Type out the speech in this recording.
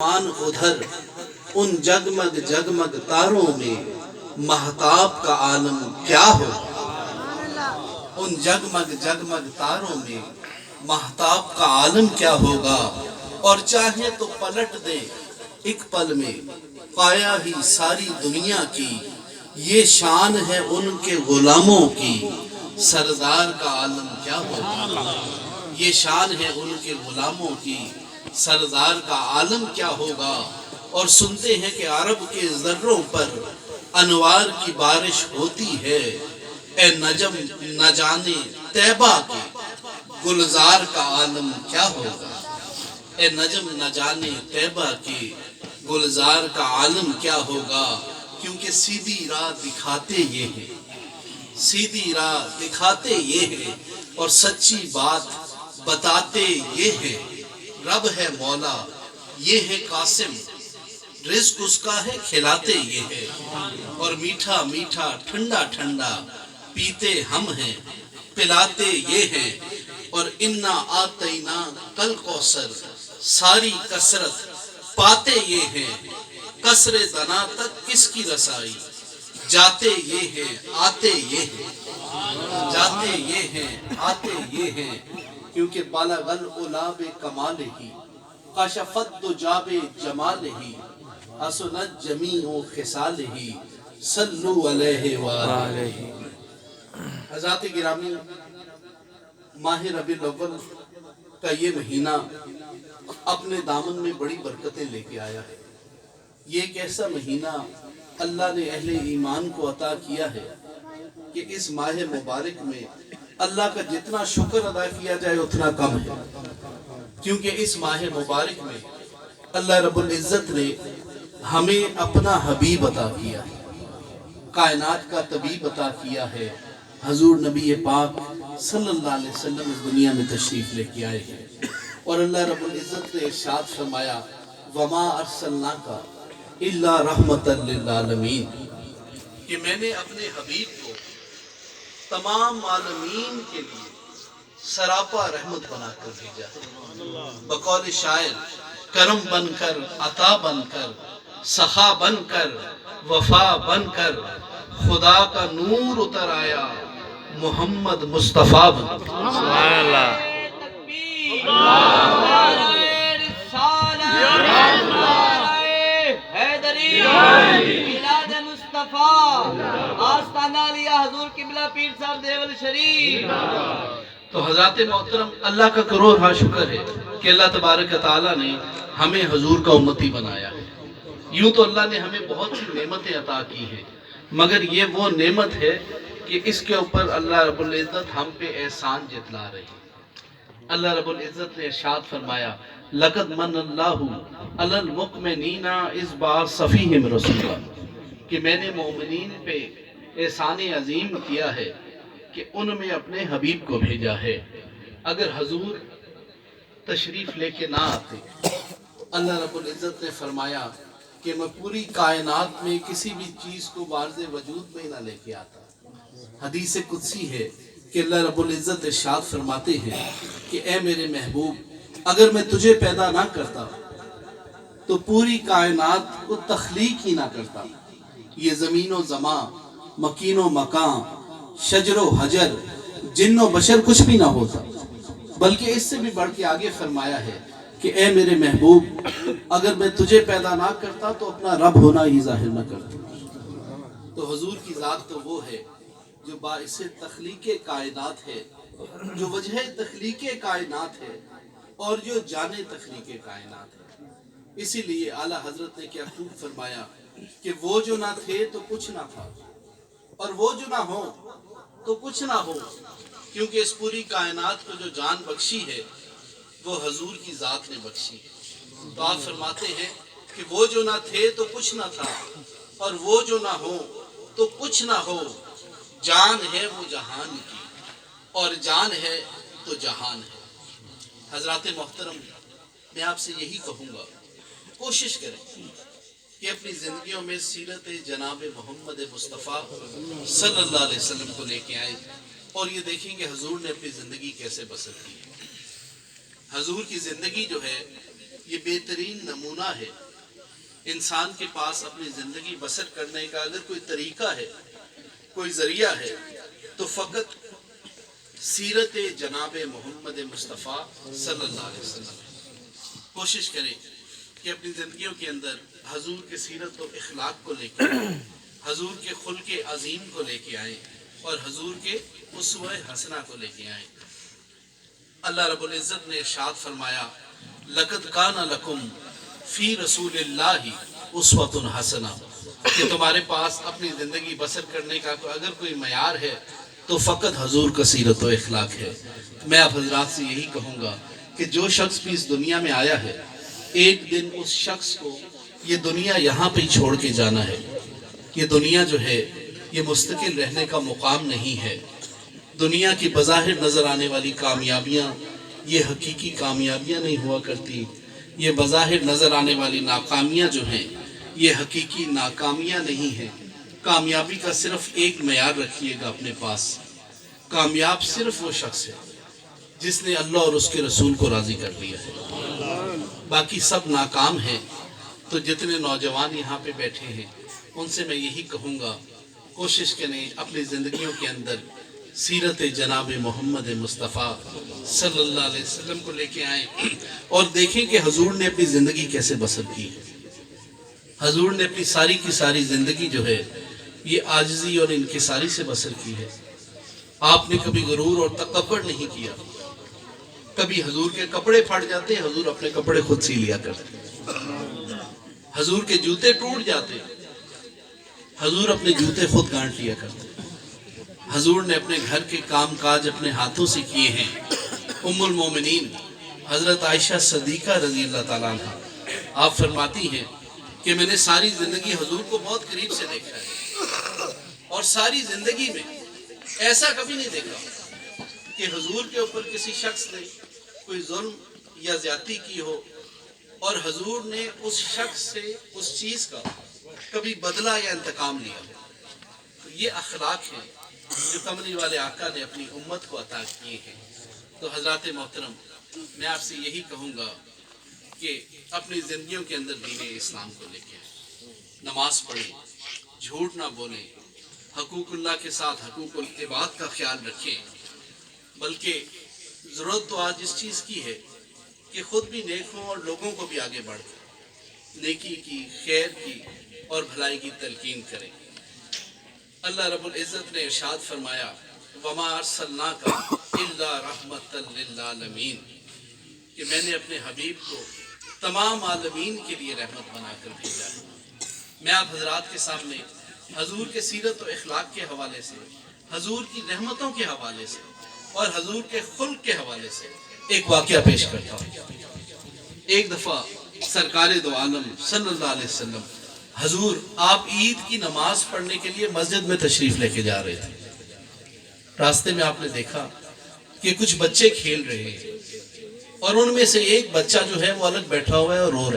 ادھر ان جگمگ جگمگ تاروں میں مہتاب کا عالم کیا ہو، ان جگمگ جگمگ تاروں میں مہتاب کا عالم کیا ہوگا، اور چاہے تو پلٹ دے ایک پل میں پایا ہی ساری دنیا کی، یہ شان ہے ان کے غلاموں کی، سردار کا عالم کیا ہوگا، یہ شان ہے ان کے غلاموں کی، سردار کا عالم کیا ہوگا۔ اور سنتے ہیں کہ عرب کے ذروں پر انوار کی بارش ہوتی ہے، اے نجم نہ جانے طیبہ کے گلزار کا عالم کیا ہوگا، اے نجم نہ جانے طیبہ کے گلزار کا عالم کیا ہوگا۔ کیونکہ سیدھی راہ دکھاتے یہ ہیں، سیدھی راہ دکھاتے یہ ہیں، اور سچی بات بتاتے یہ ہیں۔ رب ہے مولا یہ ہے قاسم، رزق اس کا ہے کھلاتے یہ ہے، اور میٹھا میٹھا ٹھنڈا ٹھنڈا پیتے ہم ہیں پلاتے یہ ہیں۔ اور انا آتینا کل کوثر ساری کثرت پاتے یہ ہیں، قصر دنا تک کس کی رسائی جاتے یہ ہیں آتے یہ ہیں، جاتے یہ ہیں آتے یہ ہیں۔ کیونکہ بالغ العلا بکمالہ کشفت دجا بجمالہ حسنت جمیع خصالہ صلو علیہ وآلہ۔ حضرات گرامی، ماہ ربیع الاول کا یہ مہینہ اپنے دامن میں بڑی برکتیں لے کے آیا ہے۔ یہ ایک ایسا مہینہ اللہ نے اہل ایمان کو عطا کیا ہے کہ اس ماہ مبارک میں اللہ کا جتنا شکر ادا کیا جائے اتنا کم ہے، کیونکہ اس ماہ مبارک میں اللہ رب العزت نے ہمیں اپنا حبیب عطا کیا ہے، کائنات کا طبیب عطا کیا ہے۔ حضور نبی پاک صلی اللہ علیہ وسلم اس دنیا میں تشریف لے کے آئے ہیں، اور اللہ رب العزت نے ارشاد فرمایا وَمَا أَرْسَلْنَاكَ إِلَّا رَحْمَةً لِلْعَالَمِينَ، کہ میں نے اپنے حبیب کو تمام عالمین کے لیے سراپا رحمت بنا کر بھیجا ہے۔ بقول شاعر کرم بن کر عطا بن کر سخا بن کر وفا بن کر خدا کا نور اتر آیا محمد مصطفیٰ بن کر۔ سبحان اللہ۔ آستانہ لیا حضور قبلہ پیر صاحب دیول شریف۔ تو حضرات محترم، اللہ کا کروڑ ہاں شکر ہے کہ اللہ تبارک تعالیٰ نے ہمیں حضور کا امتی بنایا ہے۔ یوں تو اللہ نے ہمیں بہت سی نعمتیں عطا کی ہیں، مگر یہ وہ نعمت ہے کہ اس کے اوپر اللہ رب العزت ہم پہ احسان جتلا رہے ہیں۔ اللہ رب العزت نے ارشاد فرمایا لَقَدْ مَنَّ اللَّهُ عَلَى الْمُؤْمِنِينَ إِذْ بَعَثَ فِيهِمْ رَسُولًا، کہ میں نے مومنین پہ احسان عظیم کیا ہے کہ ان میں اپنے حبیب کو بھیجا ہے۔ اگر حضور تشریف لے کے نہ آتے، اللہ رب العزت نے فرمایا کہ میں پوری کائنات میں کسی بھی چیز کو بارز وجود میں نہ لے کے آتا۔ حدیث قدسی ہے کہ اللہ رب العزت ارشاد فرماتے ہیں کہ اے میرے محبوب، اگر میں تجھے پیدا نہ کرتا تو پوری کائنات کو تخلیق ہی نہ کرتا، یہ زمین و زمان، مکین و مکان، شجر و حجر، جن و بشر کچھ بھی نہ ہوتا۔ بلکہ اس سے بھی بڑھ کے آگے فرمایا ہے کہ اے میرے محبوب، اگر میں تجھے پیدا نہ کرتا تو اپنا رب ہونا ہی ظاہر نہ کرتا۔ تو حضور کی ذات تو وہ ہے جو باعث تخلیق کائنات ہے، جو وجہ تخلیق کائنات ہے، اور جو جانے تخلیق کائنات ہے۔ اسی لیے اعلیٰ حضرت نے کیا خوب فرمایا کہ وہ جو نہ تھے تو کچھ نہ تھا، اور وہ جو نہ ہو تو کچھ نہ ہو، کیونکہ اس پوری کائنات کو جو جان بخشی ہے وہ حضور کی ذات نے بخشی ہے۔ تو آپ فرماتے ہیں کہ وہ جو نہ تھے تو کچھ نہ تھا، اور وہ جو نہ ہو تو کچھ نہ ہو، جان ہے وہ جہان کی، اور جان ہے تو جہان ہے۔ حضرات محترم، میں آپ سے یہی کہوں گا، کوشش کریں کہ اپنی زندگیوں میں سیرت جناب محمد مصطفیٰ صلی اللہ علیہ وسلم کو لے کے آئیں، اور یہ دیکھیں کہ حضور نے اپنی زندگی کیسے بسر کی۔ حضور کی زندگی جو ہے یہ بہترین نمونہ ہے انسان کے پاس اپنی زندگی بسر کرنے کا اگر کوئی طریقہ ہے، کوئی ذریعہ ہے تو فقط سیرت جناب محمد مصطفیٰ صلی اللہ علیہ وسلم۔ کوشش کریں کہ اپنی زندگیوں کے اندر حضور کے سیرت و اخلاق کو لے کے آئیں، حضور کے خلق عظیم کو لے کے آئیں اور حضور کے اسوہ حسنہ کو لے کے آئیں۔ اللہ رب العزت نے ارشاد فرمایا لَقَدْ كَانَ لَكُمْ فی رسول اللہ اسوۃ حسنہ، کہ تمہارے پاس اپنی زندگی بسر کرنے کا اگر کوئی معیار ہے تو فقط حضور کا سیرت و اخلاق ہے۔ میں آپ حضرات سے یہی کہوں گا کہ جو شخص بھی اس دنیا میں آیا ہے، ایک دن اس شخص کو یہ دنیا یہاں پہ چھوڑ کے جانا ہے۔ یہ دنیا جو ہے یہ مستقل رہنے کا مقام نہیں ہے۔ دنیا کی بظاہر نظر آنے والی کامیابیاں یہ حقیقی کامیابیاں نہیں ہوا کرتی، یہ بظاہر نظر آنے والی ناکامیاں جو ہیں یہ حقیقی ناکامیاں نہیں ہیں۔ کامیابی کا صرف ایک معیار رکھیے گا اپنے پاس، کامیاب صرف وہ شخص ہے جس نے اللہ اور اس کے رسول کو راضی کر لیا ہے، باقی سب ناکام ہیں۔ تو جتنے نوجوان یہاں پہ بیٹھے ہیں ان سے میں یہی کہوں گا کوشش کریں اپنی زندگیوں کے اندر سیرت جناب محمد مصطفیٰ صلی اللہ علیہ وسلم کو لے کے آئیں اور دیکھیں کہ حضور نے اپنی زندگی کیسے بسر کی ہے۔ حضور نے اپنی ساری کی ساری زندگی جو ہے یہ عاجزی اور انکساری سے بسر کی ہے۔ آپ نے کبھی غرور اور تکبر نہیں کیا۔ کبھی حضور کے کپڑے پھٹ جاتے، حضور اپنے کپڑے خود سی لیا کرتے۔ حضور کے جوتے ٹوٹ جاتے، حضور اپنے جوتے خود گانٹ لیا کرتے۔ حضور نے اپنے گھر کے کام کاج اپنے ہاتھوں سے کیے ہیں۔ ام المومنین حضرت عائشہ صدیقہ رضی اللہ تعالیٰ عنہ آپ فرماتی ہیں کہ میں نے ساری زندگی حضور کو بہت قریب سے دیکھا ہے اور ساری زندگی میں ایسا کبھی نہیں دیکھا کہ حضور کے اوپر کسی شخص نے کوئی ظلم یا زیادتی کی ہو اور حضور نے اس شخص سے اس چیز کا کبھی بدلہ یا انتقام لیا ہو۔ تو یہ اخلاق ہیں جو کملی والے آقا نے اپنی امت کو عطا کیے ہیں۔ تو حضرات محترم، میں آپ سے یہی کہوں گا کہ اپنی زندگیوں کے اندر دین اسلام کو لے کے نماز پڑھیں، جھوٹ نہ بولیں، حقوق اللہ کے ساتھ حقوق العباد کا خیال رکھیں، بلکہ ضرورت تو آج اس چیز کی ہے کہ خود بھی نیک ہوں اور لوگوں کو بھی آگے بڑھ کر نیکی کی، خیر کی اور بھلائی کی تلقین کریں۔ اللہ رب العزت نے ارشاد فرمایا وَمَا أَرْسَلْنَاكَ إِلَّا رَحْمَةً لِّلْعَالَمِينَ، کہ میں نے اپنے حبیب کو تمام عالمین کے لیے رحمت بنا کر بھیجا ہے۔ میں آپ حضرات کے سامنے حضور کے سیرت و اخلاق کے حوالے سے، حضور کی رحمتوں کے حوالے سے اور حضور کے خلق کے حوالے سے ایک واقعہ پیش کرتا ہوں۔ ایک دفعہ سرکار دو عالم صلی اللہ علیہ وسلم حضور آپ عید کی نماز پڑھنے کے لیے مسجد میں تشریف لے کے جا رہے تھے۔ راستے میں آپ نے دیکھا کہ کچھ بچے کھیل رہے ہیں اور ان میں سے ایک بچہ جو ہے وہ الگ بیٹھا ہوا ہے اور رو رہا ہے۔